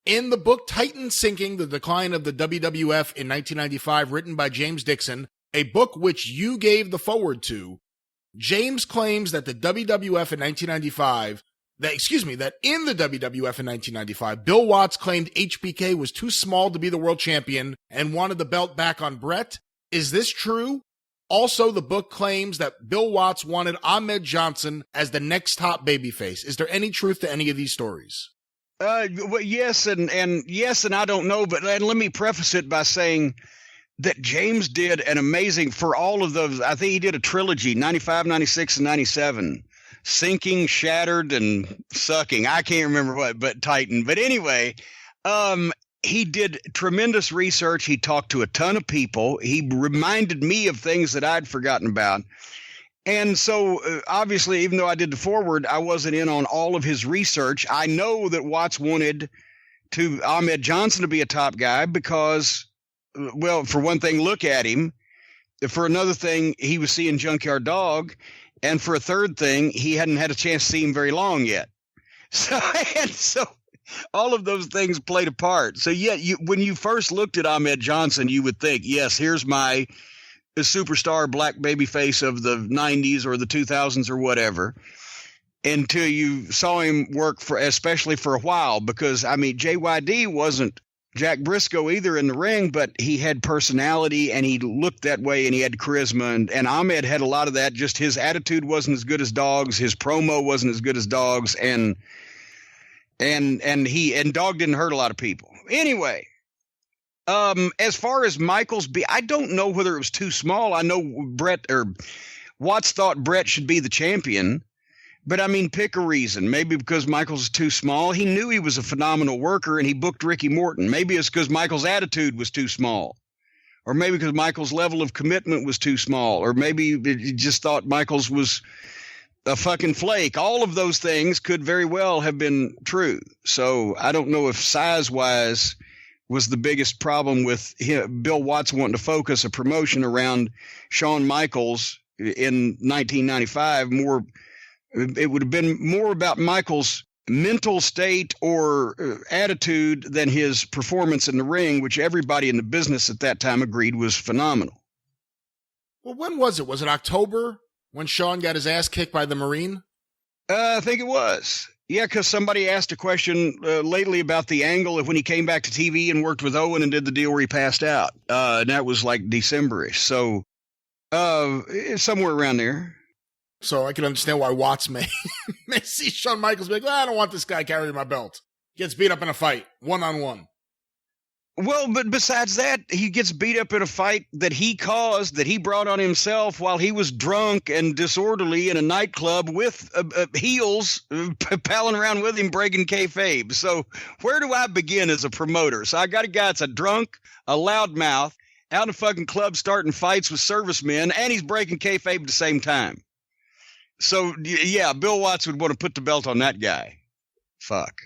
In the book Titan Sinking, The Decline of the WWF in 1995, written by James Dixon, a book which you gave the forward to, James claims that the WWF in 1995, that in the WWF in 1995, Bill Watts claimed HBK was too small to be the world champion and wanted the belt back on Bret. Is this true? Also, the book claims that Bill Watts wanted Ahmed Johnson as the next top babyface. Is there any truth to any of these stories? Well, yes, and yes, and I don't know, but let me preface it by saying that James did an amazing, for all of those, I think he did a trilogy, 95, 96, and 97, Sinking, Shattered, and Sucking. I can't remember what, but Titan. But anyway, he did tremendous research. He talked to a ton of people. He reminded me of things that I'd forgotten about. And so, obviously, even though I did the forward, I wasn't in on all of his research. I know that Watts wanted Ahmed Johnson to be a top guy because, well, for one thing, look at him. For another thing, he was seeing Junkyard Dog. And for a third thing, he hadn't had a chance to see him very long yet. So all of those things played a part. So, yeah, when you first looked at Ahmed Johnson, you would think, yes, here's my superstar black babyface of the 90s or the 2000s or whatever, until you saw him work especially for a while, because I mean, JYD wasn't Jack Briscoe either in the ring, but he had personality and he looked that way and he had charisma, and Ahmed had a lot of that. Just his attitude wasn't as good as Dog's, his promo wasn't as good as Dog's, and Dog didn't hurt a lot of people. Anyway, as far as Michaels, I don't know whether it was too small. I know Watts thought Bret should be the champion, but I mean, pick a reason. Maybe because Michaels is too small. He knew he was a phenomenal worker and he booked Ricky Morton. Maybe it's because Michaels' attitude was too small, or maybe because Michaels' level of commitment was too small, or maybe he just thought Michaels was a fucking flake. All of those things could very well have been true. So I don't know if size-wise was the biggest problem with Bill Watts wanting to focus a promotion around Shawn Michaels in 1995. It would have been more about Michaels' mental state or attitude than his performance in the ring, which everybody in the business at that time agreed was phenomenal. Well, when was it? Was it October when Shawn got his ass kicked by the Marine? I think it was. Yeah, because somebody asked a question lately about the angle of when he came back to TV and worked with Owen and did the deal where he passed out. And that was like December-ish. So somewhere around there. So I can understand why Watts may see Shawn Michaels be like, I don't want this guy carrying my belt. Gets beat up in a fight, one-on-one. Well, but besides that, he gets beat up in a fight that he caused, that he brought on himself while he was drunk and disorderly in a nightclub with heels palling around with him, breaking kayfabe. So where do I begin as a promoter? So I got a guy that's a drunk, a loudmouth, out in a fucking club starting fights with servicemen, and he's breaking kayfabe at the same time. So, yeah, Bill Watts would want to put the belt on that guy. Fuck.